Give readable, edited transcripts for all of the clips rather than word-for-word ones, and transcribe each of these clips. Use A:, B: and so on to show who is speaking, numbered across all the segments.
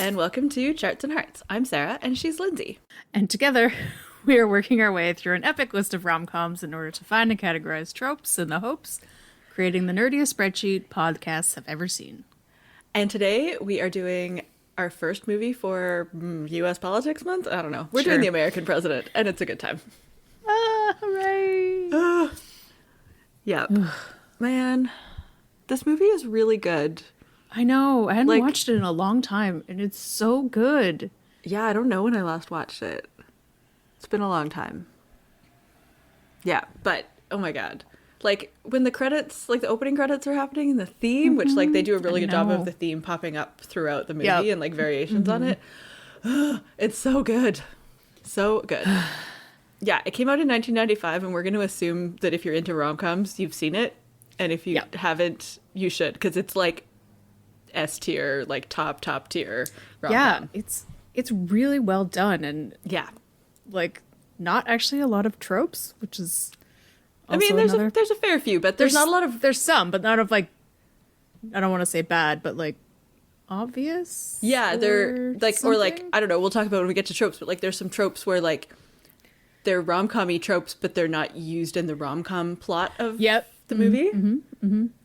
A: and welcome to Charts and Hearts. I'm Sarah, and she's Lindsay.
B: And together, we are working our way through an epic list of rom-coms in order to find and categorize tropes in the hopes, creating the nerdiest spreadsheet podcasts have ever seen.
A: And today, we are doing our first movie for U.S. Politics Month? I don't know. We're doing The American President, and it's a good time.
B: Ah, hooray!
A: Yeah. Man, this movie is really good.
B: I know. I hadn't watched it in a long time, and it's so good.
A: Yeah, I don't know when I last watched it. It's been a long time. Yeah, but, oh my god. Like, when the credits, like, the opening credits are happening and the theme, which, like, they do a really good job of the theme popping up throughout the movie and, like, variations on it. It's so good. So good. Yeah, it came out in 1995, and we're going to assume that if you're into rom-coms, you've seen it. And if you haven't, you should, because it's, like, S tier, like top tier rom-com.
B: Yeah, it's really well done, and like not actually a lot of tropes, which is also
A: there's a fair few, but there's not a lot of
B: some, but not of like, I don't want to say bad, but like obvious.
A: Yeah, they're like something? Or like I don't know. We'll talk about it when we get to tropes, but like there's some tropes where like they're rom-com-y tropes, but they're not used in the rom-com plot of the movie.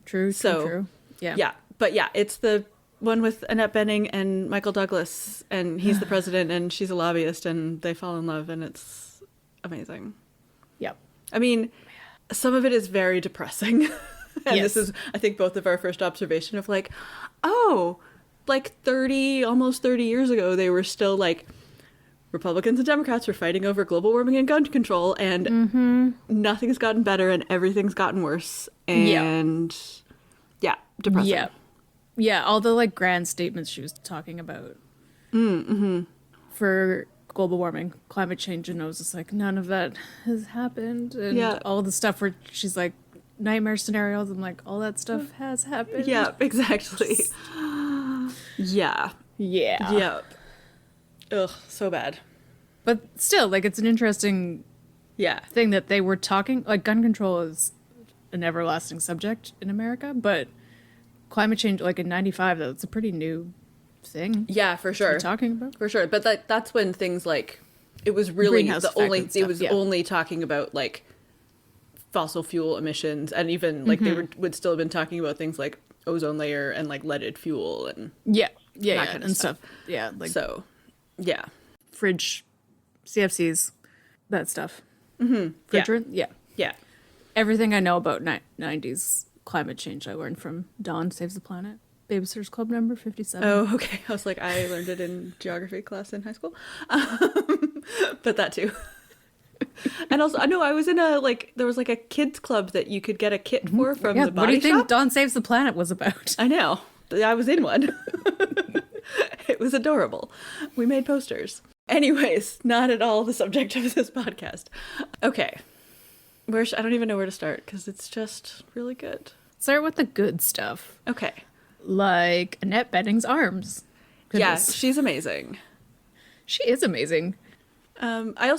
B: True.
A: Yeah. But yeah, it's the one with Annette Bening and Michael Douglas, and he's the president, and she's a lobbyist, and they fall in love, and it's amazing.
B: Yep.
A: I mean, some of it is very depressing. And this is, I think, both of our first observation of like, oh, like almost 30 years ago, they were still like, Republicans and Democrats were fighting over global warming and gun control, and nothing's gotten better, and everything's gotten worse. And depressing.
B: Yeah, all the like grand statements she was talking about for global warming, climate change, and I was just like, none of that has happened. And all the stuff where she's like, nightmare scenarios, I'm like, all that stuff has happened.
A: Yeah, exactly. Yeah. Ugh, so bad.
B: But still, like, it's an interesting thing that they were talking, like, gun control is an everlasting subject in America, but climate change, like in 95, that's a pretty new thing. Yeah,
A: for sure.
B: Talking about.
A: For sure. But that's when things like, it was really only talking about like fossil fuel emissions, and even like they would still have been talking about things like ozone layer and like leaded fuel and that kind of stuff.
B: Yeah, like
A: fridge,
B: CFCs, that stuff. Refrigerant,
A: yeah.
B: Everything I know about 90s climate change I learned from Dawn Saves the Planet, Babysitter's Club number 57.
A: Oh, okay. I was like, I learned it in geography class in high school. But that too. And also, I know I was in there was like a kids club that you could get a kit for from the body shop.
B: What do you think Dawn Saves the Planet was about?
A: I know. I was in one. It was adorable. We made posters. Anyways, not at all the subject of this podcast. Okay. I don't even know where to start because it's just really good.
B: Start with the good stuff.
A: Okay.
B: Like Annette Bening's arms.
A: Goodness. Yeah, she's amazing.
B: She is amazing.
A: I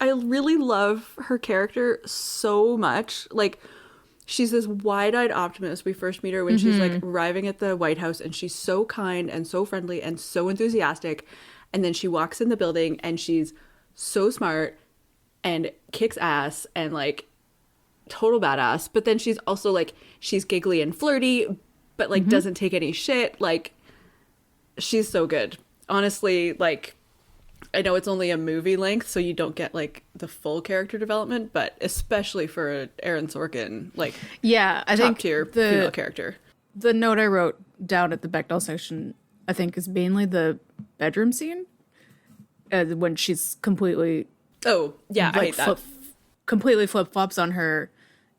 A: really love her character so much. Like, she's this wide-eyed optimist. We first meet her when she's like arriving at the White House, and she's so kind and so friendly and so enthusiastic. And then she walks in the building and she's so smart and kicks ass and like total badass. But then she's also like, she's giggly and flirty, but like doesn't take any shit. Like, she's so good. Honestly, like, I know it's only a movie length, so you don't get like the full character development, but especially for Aaron Sorkin, like,
B: I think
A: top tier female character.
B: The note I wrote down at the Bechdel section, I think, is mainly the bedroom scene when she's completely
A: I hate that.
B: Completely flip-flops on her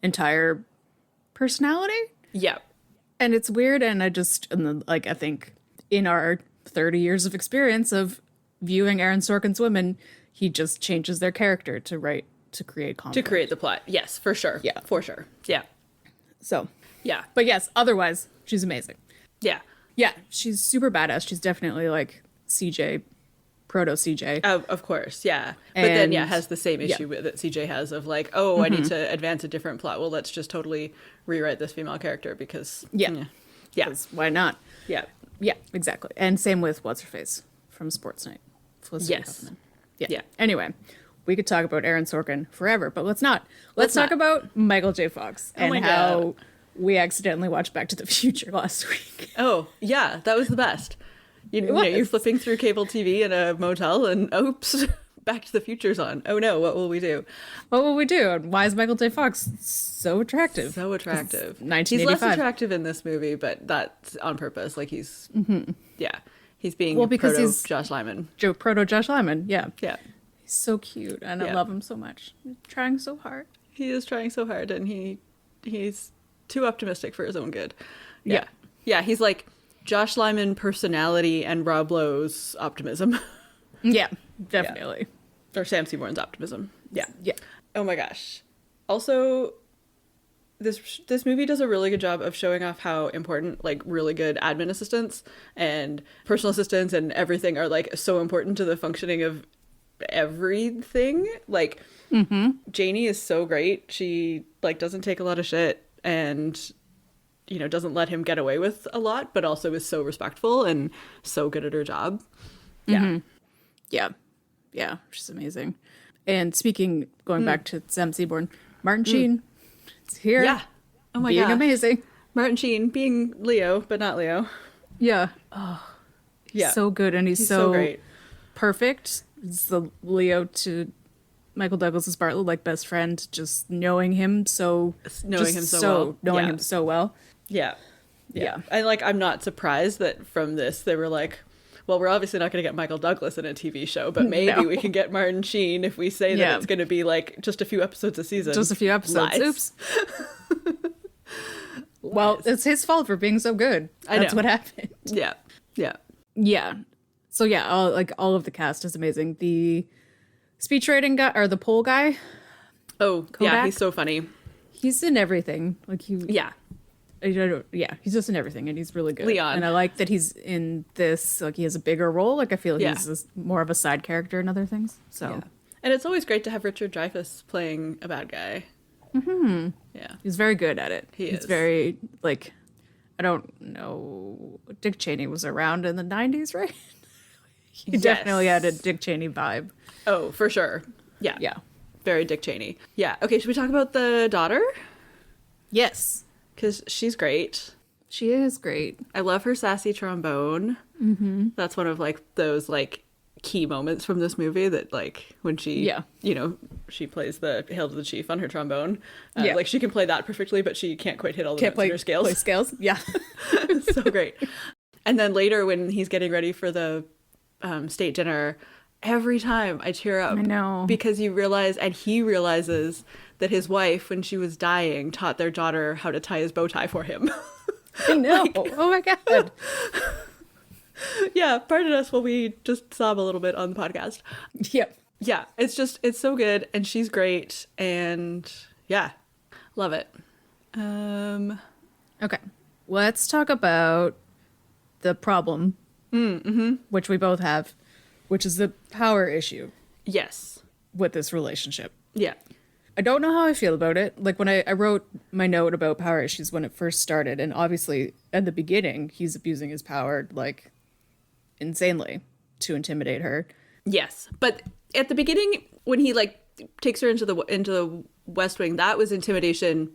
B: entire personality.
A: Yeah.
B: And it's weird, and I think in our 30 years of experience of viewing Aaron Sorkin's women, he just changes their character to create conflict.
A: To create the plot. Yes, for sure.
B: Yeah.
A: For sure. Yeah.
B: So.
A: Yeah.
B: But yes, otherwise, she's amazing.
A: Yeah.
B: Yeah, she's super badass. She's definitely like CJ, proto CJ.
A: Of course, yeah. But then, has the same issue that CJ has of like, I need to advance a different plot. Well, let's just totally rewrite this female character because...
B: Yeah. Why not?
A: Yeah.
B: Yeah, exactly. And same with what's her face from Sports Night. Felicity Huffman. Yeah. Anyway, we could talk about Aaron Sorkin forever, but let's not. Let's talk about Michael J. Fox and how we accidentally watched Back to the Future last week.
A: Oh, yeah, that was the best. You're flipping through cable TV in a motel and oops, Back to the Future's on. Oh no, what will we do?
B: What will we do? And why is Michael J. Fox so attractive?
A: So attractive.
B: 1985.
A: He's less attractive in this movie, but that's on purpose. Like he's, he's being
B: because he's
A: Josh Lyman.
B: Proto Josh Lyman, yeah.
A: Yeah.
B: He's so cute, and I love him so much. He's trying so hard.
A: He is trying so hard, and he's too optimistic for his own good. Yeah. Yeah, he's like Josh Lyman personality and Rob Lowe's optimism.
B: Yeah, definitely.
A: Yeah. Or Sam Seaborn's optimism. Yeah.
B: Yeah.
A: Oh my gosh. Also, this movie does a really good job of showing off how important like really good admin assistants and personal assistants and everything are like so important to the functioning of everything. Like Janie is so great. She like doesn't take a lot of shit and doesn't let him get away with a lot, but also is so respectful and so good at her job. Yeah.
B: Yeah, she's amazing. And going back to Sam Seaborn, Martin Sheen is here.
A: Yeah. Oh my god.
B: Being amazing.
A: Martin Sheen being Leo, but not Leo.
B: Yeah. Oh, he's so good, and he's so
A: great.
B: Perfect. It's the Leo to Michael Douglas's Bartlett, like best friend, just knowing him so well. Yeah. And like I'm not surprised that from this they were like, well, we're obviously not going to get Michael Douglas in a TV show, but maybe we can get Martin Sheen if we say that it's going to be like just a few episodes a season. Just a few episodes.
A: Lies.
B: Oops. Well, it's his fault for being so good. That's what happened.
A: Yeah.
B: So all of the cast is amazing. The speech writing guy or the poll guy.
A: Oh, Kodak, yeah, he's so funny.
B: He's in everything. Like he's just in everything, and he's really good.
A: Leon,
B: and I like that he's in this. Like he has a bigger role. Like I feel he's more of a side character in other things. So,
A: and it's always great to have Richard Dreyfuss playing a bad guy. Yeah,
B: he's very good at it.
A: He's
B: very like, I don't know. Dick Cheney was around in the 90s, right? He definitely had a Dick Cheney vibe.
A: Oh, for sure. Yeah. Very Dick Cheney. Yeah. Okay, should we talk about the daughter?
B: Yes.
A: Because she's great.
B: She is great.
A: I love her sassy trombone. That's one of like those like key moments from this movie that like when she she plays the Hail to the Chief on her trombone. Like she can play that perfectly, but she can't quite hit all the notes in her scales.
B: Play scales. Yeah.
A: It's so great. And then later when he's getting ready for the state dinner, every time I cheer up.
B: I know.
A: Because he realizes that his wife, when she was dying, taught their daughter how to tie his bow tie for him.
B: I know. Oh my god.
A: Yeah, pardon us while we just sob a little bit on the podcast.
B: Yep.
A: Yeah, it's so good, and she's great, and yeah, love it.
B: Okay, let's talk about the problem, which we both have, which is the power issue.
A: Yes.
B: With this relationship.
A: Yeah.
B: I don't know how I feel about it. Like when I wrote my note about power issues when it first started, and obviously at the beginning, he's abusing his power like insanely to intimidate her.
A: Yes, but at the beginning, when he like takes her into the West Wing, that was intimidation.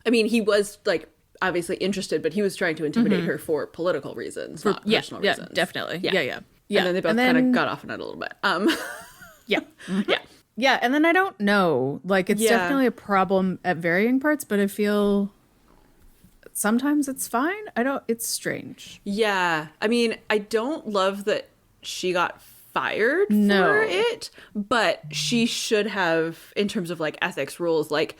A: I mean, he was like obviously interested, but he was trying to intimidate her for political reasons, not personal reasons.
B: Yeah, definitely. Yeah.
A: And then they both kind of got off on it a little bit.
B: Yeah. Yeah, and then I don't know. Like, it's definitely a problem at varying parts, but I feel sometimes it's fine. It's strange.
A: Yeah. I mean, I don't love that she got fired for it, but she should have, in terms of, like, ethics rules, like,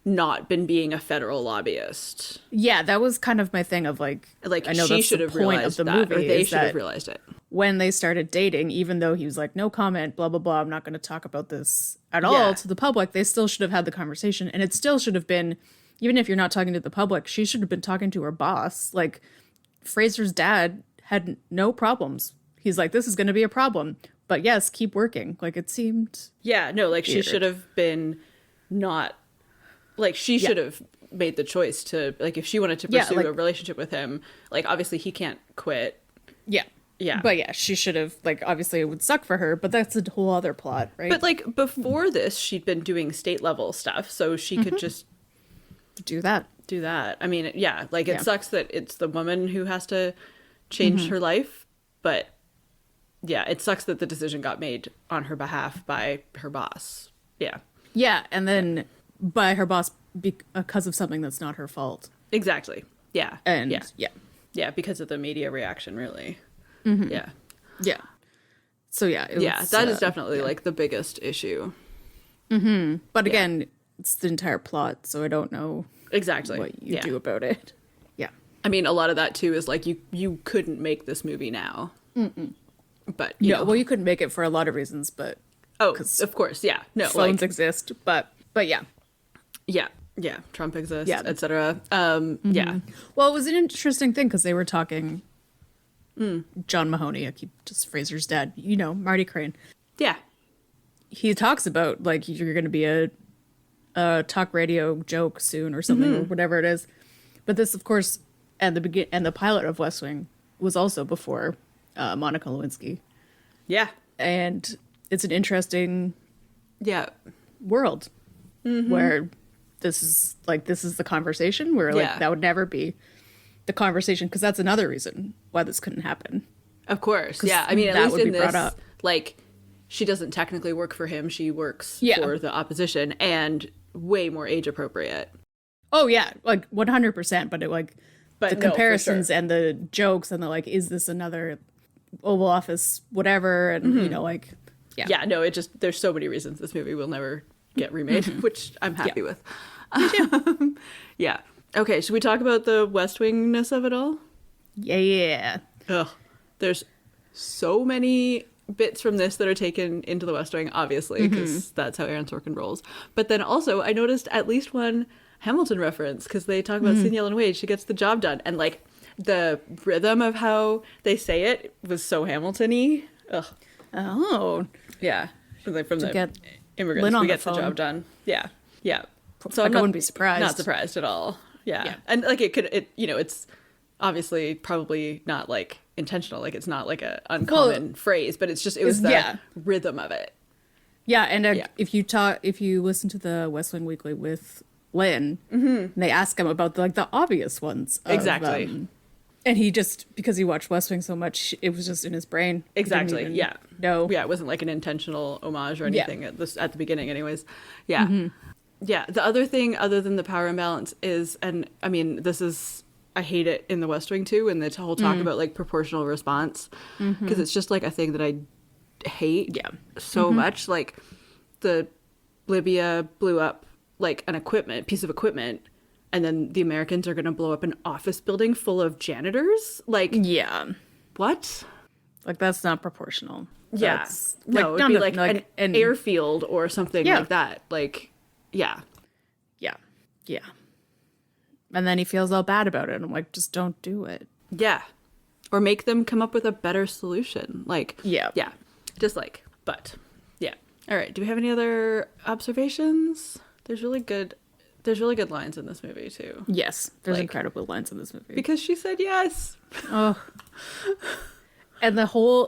A: not been being a federal lobbyist.
B: Yeah, that was kind of my thing of, like I know
A: she should have realized that, or they should have realized it.
B: When they started dating, even though he was like, no comment, blah, blah, blah, I'm not going to talk about this at all to the public, they still should have had the conversation. And it still should have been, even if you're not talking to the public, she should have been talking to her boss. Like, Fraser's dad had no problems. He's like, this is going to be a problem. But yes, keep working. Like, it seemed
A: like,
B: weird.
A: She should have been not, like, she should have made the choice to, like, if she wanted to pursue a relationship with him, like, obviously he can't quit.
B: Yeah.
A: Yeah.
B: But yeah, she should have, like, obviously it would suck for her, but that's a whole other plot, right?
A: But like before this, she'd been doing state level stuff, so she could just
B: do that.
A: I mean, yeah, like it sucks that it's the woman who has to change her life, but yeah, it sucks that the decision got made on her behalf by her boss. Yeah.
B: Yeah, and then by her boss because of something that's not her fault.
A: Exactly. Yeah.
B: And
A: yeah. Yeah, because of the media reaction, really. Yeah.
B: Yeah. So yeah.
A: That is definitely like the biggest issue.
B: But again, it's the entire plot, so I don't know
A: exactly
B: what you do about it. Yeah.
A: I mean, a lot of that too is like you couldn't make this movie now. But you know.
B: Well, you couldn't make it for a lot of reasons, but
A: of course, yeah. No,
B: phones exist, but yeah.
A: Yeah, Trump exists,
B: Yeah.
A: etc. Yeah.
B: Well, it was an interesting thing because they were talking John Mahoney, I keep just Fraser's dad, Marty Crane.
A: Yeah.
B: He talks about like you're going to be a talk radio joke soon or something or whatever it is. But this, of course, and the pilot of West Wing was also before Monica Lewinsky.
A: Yeah.
B: And it's an interesting world where this is the conversation where like that would never be the conversation, because that's another reason why this couldn't happen.
A: Of course. Yeah. I mean, at
B: that
A: least
B: would
A: in
B: be brought
A: this,
B: up.
A: like, she doesn't technically work for him. She works for the opposition, and way more age appropriate.
B: Oh yeah, like 100%. But the comparisons
A: for sure.
B: and the jokes and the like, is this another Oval Office whatever? And
A: Yeah, no, there's so many reasons this movie will never get remade, which I'm happy with. Yeah. Okay, should we talk about the West Wingness of it all?
B: Yeah.
A: Ugh. There's so many bits from this that are taken into the West Wing, obviously, because that's how Aaron Sorkin rolls. But then also, I noticed at least one Hamilton reference, because they talk about seeing Ellen Wade. She gets the job done. And, like, the rhythm of how they say it was so Hamilton-y. Ugh.
B: Oh.
A: Yeah. From the
B: get
A: immigrants,
B: Lynn on
A: we
B: the
A: get the
B: phone.
A: job done. Yeah. Yeah. So
B: I
A: I'm
B: wouldn't be surprised.
A: Not surprised at all. Yeah. And like it's obviously probably not like intentional. Like it's not like a uncommon phrase, but it was the rhythm of it.
B: Yeah. And if you listen to the West Wing Weekly with Lynn, they ask him about the obvious ones.
A: Exactly.
B: And he just, because he watched West Wing so much, it was just in his brain.
A: Exactly. Yeah.
B: No.
A: Yeah. It wasn't like an intentional homage or anything at the beginning anyways. Yeah. Yeah, the other thing other than the power imbalance is, and I mean, I hate it in the West Wing too, and the whole talk about like proportional response, because it's just like a thing that I hate so much. Like the Libya blew up like piece of equipment, and then the Americans are going to blow up an office building full of janitors. Like, what?
B: Like that's not proportional.
A: That's, no, it'd be like an airfield or something like that. Like. Yeah.
B: And then he feels all bad about it. I'm like, just don't do it.
A: Yeah. Or make them come up with a better solution. Like, yeah. But, yeah. All right. Do we have any other observations? There's really good lines in this movie, too.
B: Yes. There's incredible lines in this movie.
A: Because she said yes.
B: Oh. And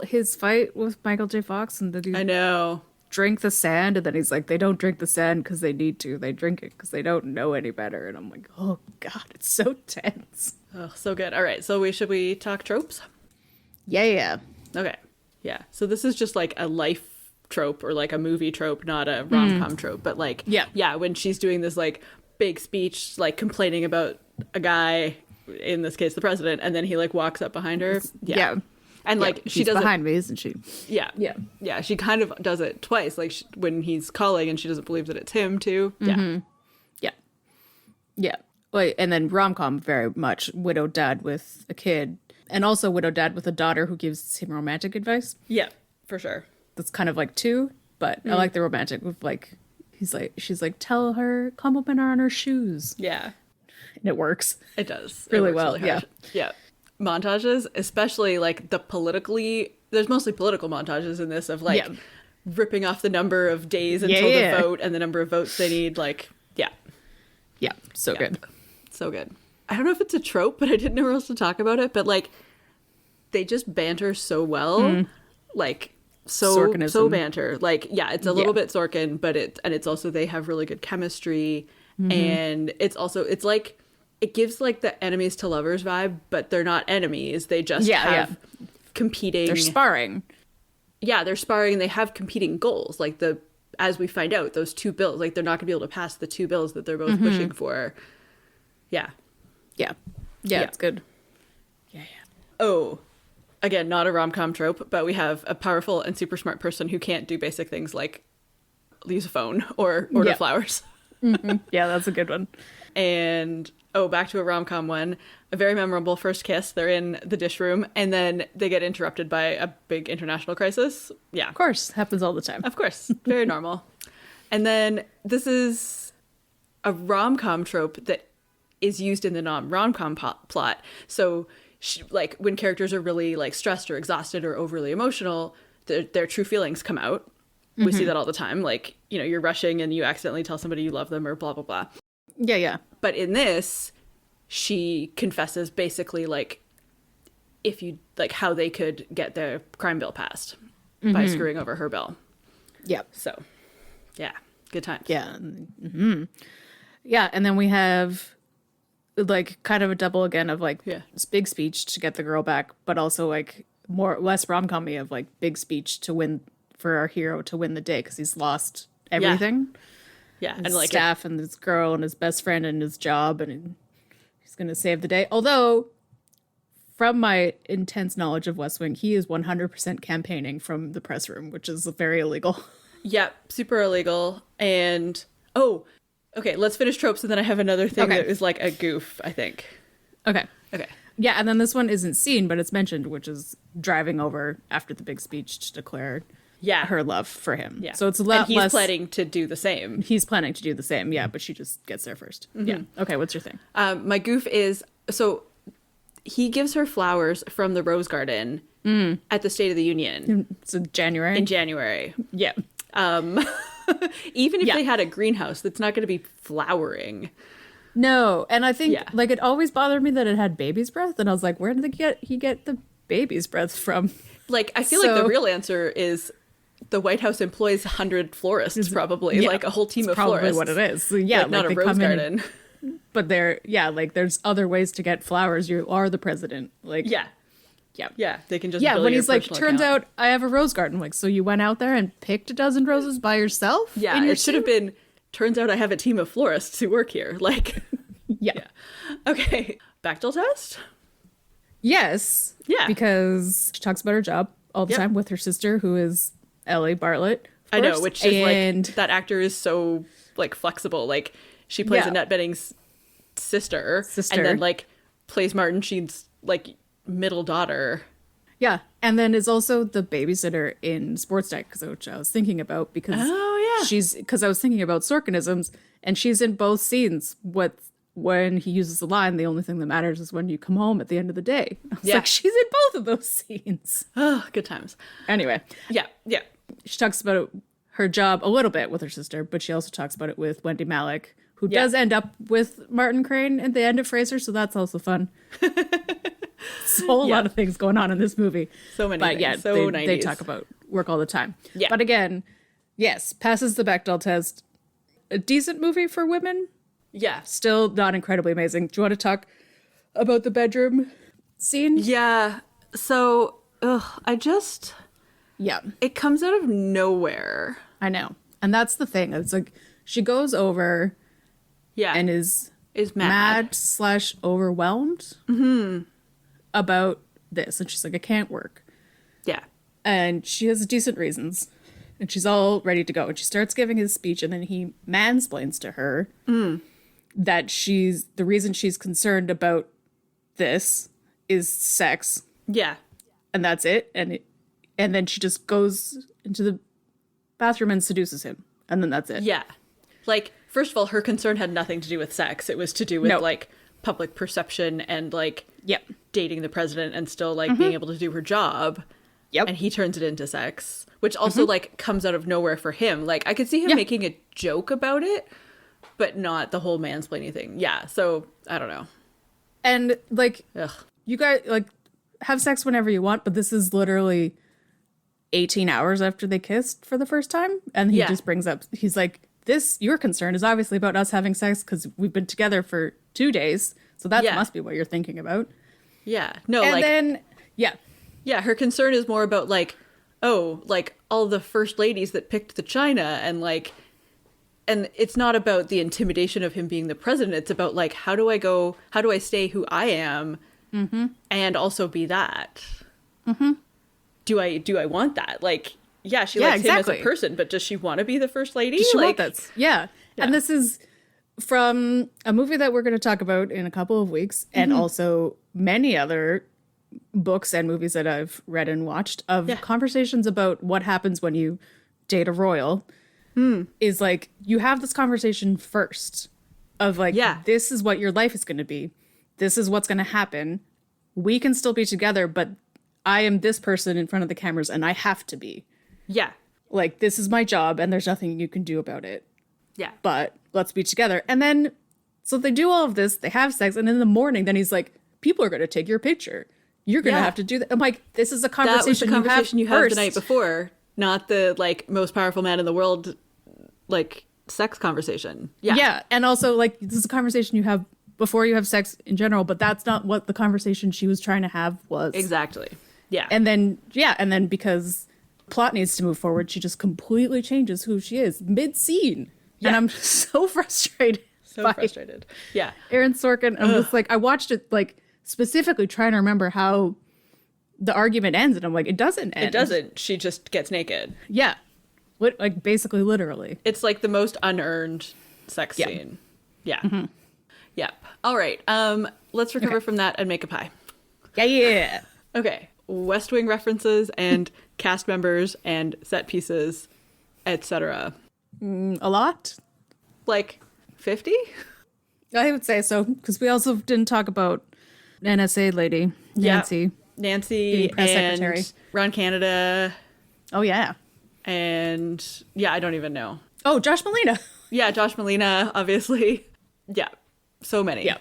B: his fight with Michael J. Fox and the dude.
A: I know.
B: Drink the sand, and then he's like, they don't drink the sand because they need to, they drink it because they don't know any better. And I'm like, oh god, it's so tense.
A: Oh, so good. All right, so should we talk tropes?
B: Yeah.
A: Okay. Yeah, so this is just like a life trope or like a movie trope, not a rom-com trope, but like when she's doing this like big speech like complaining about a guy, in this case the president, and then he like walks up behind her. And like she does
B: behind me, isn't she?
A: Yeah. She kind of does it twice, like when he's calling and she doesn't believe that it's him too.
B: Yeah. Like, and then rom-com, very much widowed dad with a kid, and also widowed dad with a daughter who gives him romantic advice.
A: Yeah, for sure.
B: That's kind of like two, but I like the romantic with like she's like, tell her, compliment her on her shoes.
A: Yeah,
B: and it works.
A: It does
B: really well.
A: Yeah. Montages, especially like there's mostly political montages in this of like ripping off the number of days until the vote and the number of votes they need. Like, good. So good. I don't know if it's a trope, but I didn't know where else to talk about it. But like they just banter so well. Like so banter. Like, yeah, it's a little bit Sorkin, but it's also, they have really good chemistry. And it's like, it gives like the enemies to lovers vibe, but they're not enemies. They just have competing.
B: They're sparring.
A: Yeah, they're sparring. They have competing goals. Like as we find out, those two bills, like they're not gonna be able to pass the two bills that they're both pushing for. Yeah,
B: it's good.
A: Oh, again, not a rom-com trope, but we have a powerful and super smart person who can't do basic things like use a phone or order flowers.
B: Yeah, that's a good one.
A: And back to a rom-com one. A very memorable first kiss. They're in the dish room, and then they get interrupted by a big international crisis. Yeah.
B: Of course. Happens all the time.
A: Of course. Very normal. And then this is a rom-com trope that is used in the non-rom-com plot. So, like, when characters are really, like, stressed or exhausted or overly emotional, their true feelings come out. We see that all the time. Like, you know, you're rushing and you accidentally tell somebody you love them or blah, blah, blah.
B: Yeah.
A: But in this, she confesses basically, like, if you, like, how they could get their crime bill passed by screwing over her bill.
B: Yep.
A: So, yeah, good times.
B: Yeah. Yeah, and then we have, like, kind of a double again of, like, this big speech to get the girl back, but also, like, less rom-com-y of, like, big speech to win, for our hero to win the day, because he's lost everything.
A: Yeah,
B: his
A: and like
B: staff and his girl and his best friend and his job, and he's going to save the day. Although, from my intense knowledge of West Wing, he is 100% campaigning from the press room, which is very illegal.
A: Yeah, super illegal. And, okay, let's finish tropes, and then I have another thing that is like a goof, I think.
B: Okay.
A: Okay.
B: Yeah, and then this one isn't seen, but it's mentioned, which is driving over after the big speech to declare her love for him. Yeah. So it's a lot
A: less... planning to do the same.
B: He's planning to do the same, but she just gets there first. Yeah. Okay, what's your thing?
A: My goof is, so he gives her flowers from the rose garden at the State of the Union.
B: So January?
A: In January.
B: Yeah.
A: Even if they had a greenhouse, that's not going to be flowering.
B: No, and I think, like, it always bothered me that it had baby's breath, and I was like, where did he get the baby's breath from?
A: Like, I feel like the real answer is the White House employs 100 florists, probably, like a whole team of
B: probably
A: florists.
B: What it is. So, yeah,
A: like not a rose garden.
B: But there's other ways to get flowers. You are the president. Like,
A: yeah, they can just
B: when he's like, turns out I have a rose garden. Like, so you went out there and picked a dozen roses by yourself?
A: Yeah, it should have been, turns out I have a team of florists who work here. Like,
B: yeah.
A: Okay, Bechdel test?
B: Yes. Yeah. Because she talks about her job all the time with her sister, who is Ellie Bartlett.
A: I know, which is like, that actor is so, like, flexible. Like, she plays Annette Bening's sister, and then, like, plays Martin Sheen's, like, middle daughter.
B: Yeah, and then is also the babysitter in Sports Night, which I was thinking about, because I was thinking about Sorkinisms, and she's in both scenes. When he uses the line, the only thing that matters is when you come home at the end of the day. I was like, she's in both of those scenes.
A: Oh, good times.
B: Anyway. Yeah. She talks about her job a little bit with her sister, but she also talks about it with Wendy Malick, who does end up with Martin Crane at the end of Fraser, so that's also fun. It's a whole lot of things going on in this movie.
A: So many things. So
B: they talk about work all the time. Yeah. But again, yes, passes the Bechdel test. A decent movie for women.
A: Yeah.
B: Still not incredibly amazing. Do you want to talk about the bedroom scene?
A: Yeah. So, it comes out of nowhere.
B: I know. And that's the thing. It's like, she goes over and is mad / overwhelmed about this. And she's like, I can't work.
A: Yeah.
B: And she has decent reasons. And she's all ready to go. And she starts giving his speech, and then he mansplains to her that the reason she's concerned about this is sex.
A: Yeah.
B: And that's it. And then she just goes into the bathroom and seduces him. And then that's it.
A: Yeah. Like, first of all, her concern had nothing to do with sex. It was to do with, like, public perception and, like, dating the president and still, like, being able to do her job. Yep. And he turns it into sex, which also, like, comes out of nowhere for him. Like, I could see him making a joke about it, but not the whole mansplaining thing. Yeah. So, I don't know.
B: And, like, you guys, like, have sex whenever you want, but this is literally 18 hours after they kissed for the first time. And he just brings up, he's like, your concern is obviously about us having sex because we've been together for 2 days. So that must be what you're thinking about.
A: Yeah. No,
B: and then,
A: Yeah, her concern is more about like, oh, like all the first ladies that picked the china and like, and it's not about the intimidation of him being the president. It's about like, how do I stay who I am and also be that? Do I want that? Like, yeah, she likes him as a person, but does she want to be the first lady?
B: Does she want that? Yeah. And this is from a movie that we're going to talk about in a couple of weeks, and also many other books and movies that I've read and watched of conversations about what happens when you date a royal. Is like, you have this conversation first of like, this is what your life is going to be. This is what's going to happen. We can still be together, but I am this person in front of the cameras and I have to be.
A: Yeah.
B: Like, this is my job and there's nothing you can do about it.
A: Yeah.
B: But let's be together. And then, so they do all of this, they have sex, and in the morning, then he's like, people are going to take your picture. You're going to have to do that. I'm like, this is a conversation,
A: you have the night before, not the like most powerful man in the world, like sex conversation. Yeah.
B: Yeah. And also like, this is a conversation you have before you have sex in general, but that's not what the conversation she was trying to have was.
A: Exactly. Yeah.
B: And then because plot needs to move forward, she just completely changes who she is mid-scene. Yeah. And I'm so frustrated.
A: Frustrated. Yeah.
B: Aaron Sorkin. I'm just like, I watched it like specifically trying to remember how the argument ends, and I'm like, it doesn't end.
A: It doesn't. She just gets naked.
B: Yeah. Like basically literally.
A: It's like the most unearned sex scene. Yeah. Yep. All right. Let's recover from that and make a pie.
B: Yeah.
A: Okay. West Wing references and cast members and set pieces, etc.
B: A lot?
A: Like 50?
B: I would say so, because we also didn't talk about NSA lady, Nancy.
A: Nancy
B: press
A: and
B: secretary.
A: Ron Canada.
B: Oh, yeah.
A: And I don't even know.
B: Oh, Josh Malina.
A: Yeah, Josh Malina, obviously. Yeah, so many.
B: Yeah,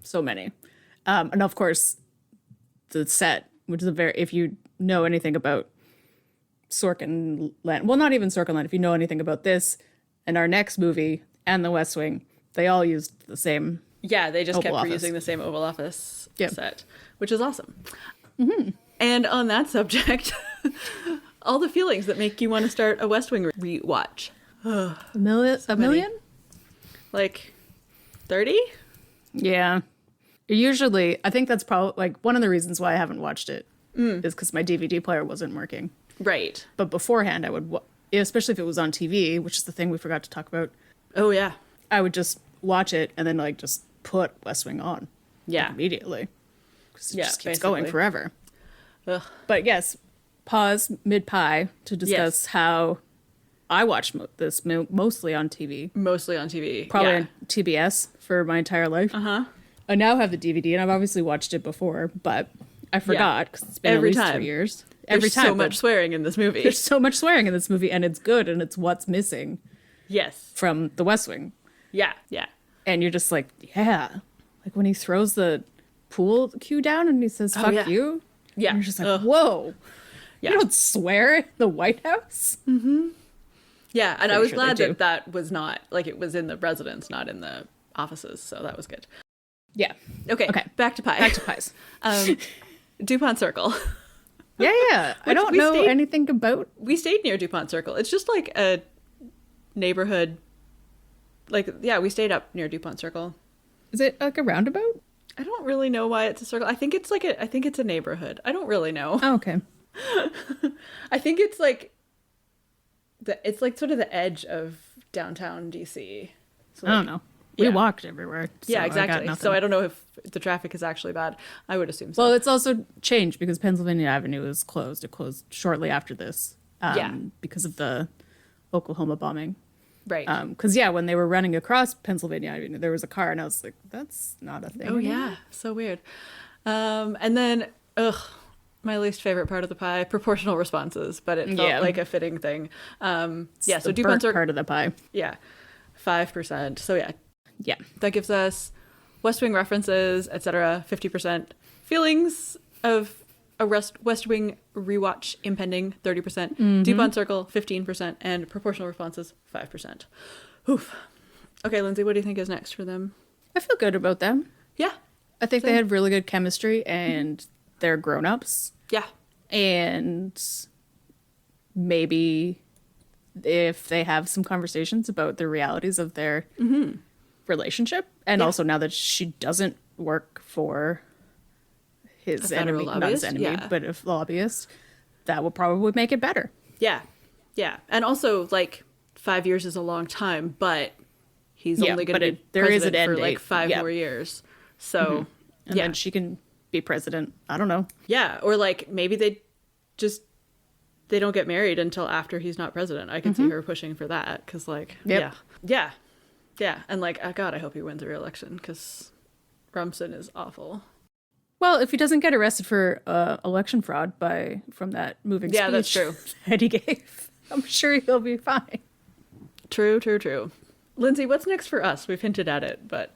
B: so many. And of course, the set, which is if you know anything about Sorkin Land, well, not even Sorkin Land, if you know anything about this and our next movie and The West Wing, they all used the same.
A: Yeah, they just kept reusing the same Oval Office set, which is awesome. And on that subject, all the feelings that make you want to start a West Wing rewatch.
B: A million?
A: Like 30?
B: Yeah. Usually, I think that's probably like one of the reasons why I haven't watched it is because my DVD player wasn't working.
A: Right.
B: But beforehand, I would, especially if it was on TV, which is the thing we forgot to talk about.
A: Oh, yeah.
B: I would just watch it and then like just put West Wing on.
A: Yeah.
B: Like, immediately. Because it just keeps
A: basically
B: going forever.
A: Ugh.
B: But yes, pause mid-pie to discuss how I watched this mostly on TV.
A: Mostly on TV.
B: Probably on TBS for my entire life. I now have the DVD, and I've obviously watched it before, but I forgot because it's been at least 3 years.
A: Every time. There's so much swearing in this movie.
B: There's so much swearing in this movie, and it's good, and it's what's missing.
A: Yes.
B: From The West Wing.
A: Yeah, yeah.
B: And you're just like, yeah. Like when he throws the pool cue down and he says, fuck you.
A: Yeah.
B: And you're just like, whoa. Yeah. You don't swear in the White House?
A: Yeah, and I was glad that was not, like it was in the residence, not in the offices, so that was good.
B: Yeah.
A: Okay, back to pie.
B: Back to pies.
A: DuPont Circle.
B: Yeah. I don't know anything about...
A: We stayed near DuPont Circle. It's just like a neighborhood. Like, yeah, we stayed up near DuPont Circle.
B: Is it like a roundabout?
A: I don't really know why it's a circle. I think it's a neighborhood. I don't really know.
B: Oh, okay.
A: I think it's like sort of the edge of downtown DC. So
B: I don't know. We walked everywhere. So
A: yeah, exactly. So I don't know if the traffic is actually bad. I would assume so.
B: Well, it's also changed because Pennsylvania Avenue is closed. It closed shortly after this. Because of the Oklahoma bombing.
A: Right.
B: Because, when they were running across Pennsylvania Avenue, there was a car, and I was like, that's not a thing.
A: Oh, yeah. So weird. And then, my least favorite part of the pie, proportional responses, but it felt like a fitting thing. So DuPont Circle
B: part of the pie.
A: Yeah. 5%. So
B: yeah.
A: That gives us West Wing references, etc. 50%. Feelings of a West Wing rewatch impending, 30%. Deep on Circle, 15%. And proportional responses, 5%. Oof. Okay, Lindsay, what do you think is next for them?
B: I feel good about them.
A: Yeah.
B: I think they had really good chemistry, and they're grown-ups.
A: Yeah.
B: And maybe if they have some conversations about the realities of their relationship, and also now that she doesn't work for his enemy, not his enemy, but a lobbyist, that will probably make it better.
A: Yeah. Yeah. And also, like, 5 years is a long time, but he's only going to be president for like 5 more years. So,
B: and then she can be president. I don't know.
A: Yeah. Or like maybe they don't get married until after he's not president. I can see her pushing for that. Cause like, yeah. And like, God, I hope he wins the re-election because Rumson is awful.
B: Well, if he doesn't get arrested for election fraud from that moving speech
A: that's true.
B: that he gave, I'm sure he'll be fine.
A: True. Lindsay, what's next for us? We've hinted at it, but...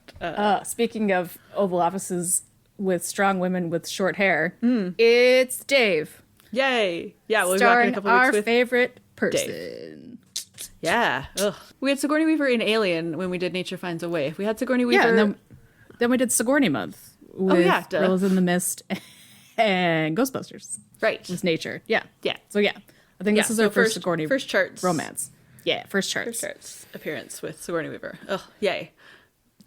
B: Speaking of Oval Offices with strong women with short hair, it's Dave.
A: Yay! Yeah, we'll
B: starring
A: be back in a couple weeks
B: our
A: with
B: favorite person.
A: Dave. Yeah. Ugh. We had Sigourney Weaver in Alien when we did Nature Finds a Way. If we had Sigourney Weaver...
B: Yeah, and then we did Sigourney Month with Girls in the Mist and Ghostbusters.
A: Right.
B: With Nature. Yeah.
A: Yeah.
B: So yeah, I think this is our first Sigourney
A: charts
B: romance. Yeah, first charts.
A: First charts appearance with Sigourney Weaver. Ugh, yay.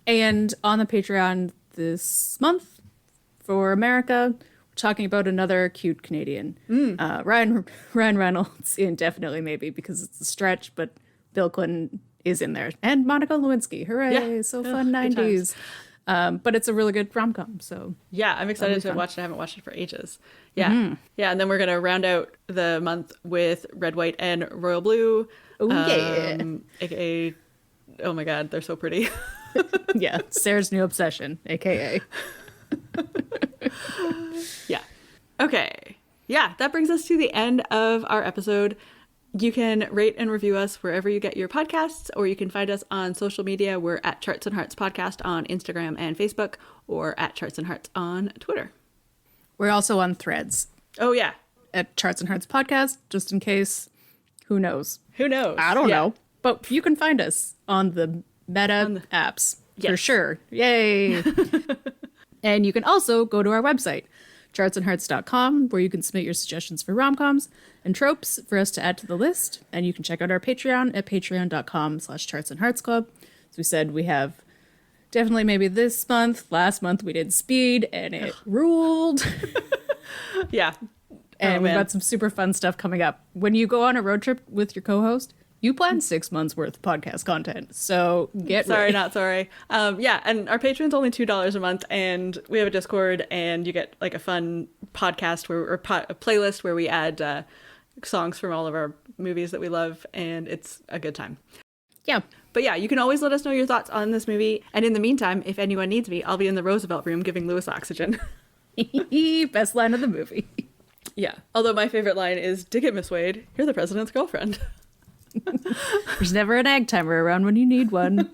B: And on the Patreon this month for America, we're talking about another cute Canadian. Ryan Reynolds in Definitely Maybe because it's a stretch, but Bill Clinton is in there. And Monica Lewinsky. Hooray, so fun 90s. But it's a really good rom-com, so...
A: Yeah, I'm excited to watch it. I haven't watched it for ages. Yeah. Yeah, and then we're going to round out the month with Red, White, and Royal Blue.
B: Oh, yeah.
A: AKA, oh my God, they're so pretty.
B: Yeah, Sarah's new obsession, AKA.
A: Yeah. Okay. Yeah, that brings us to the end of our episode. You can rate and review us wherever you get your podcasts, or you can find us on social media. We're at Charts and Hearts Podcast on Instagram and Facebook, or at Charts and Hearts on Twitter.
B: We're also on Threads.
A: Oh, yeah.
B: At Charts and Hearts Podcast, just in case. Who knows?
A: Who knows?
B: I don't know. But you can find us on the Meta apps, for sure. Yay! And you can also go to our website, chartsandhearts.com, where you can submit your suggestions for rom-coms and tropes for us to add to the list. And you can check out our Patreon at patreon.com/chartsandheartsclub. As we said, we have Definitely Maybe this month. Last month we did Speed, and it ruled.
A: Yeah.
B: And we've got some super fun stuff coming up. When you go on a road trip with your co-host, you plan 6 months worth of podcast content. So get
A: sorry,
B: ready.
A: Not sorry. Yeah, and our Patreon's only $2 a month, and we have a Discord, and you get like a fun podcast a playlist where we add songs from all of our movies that we love, and it's a good time.
B: Yeah.
A: But yeah, you can always let us know your thoughts on this movie. And in the meantime, if anyone needs me, I'll be in the Roosevelt room giving Lewis oxygen.
B: Best line of the movie.
A: Yeah. Although my favorite line is, "Dig it, Miss Wade. You're the president's girlfriend."
B: There's never an egg timer around when you need one.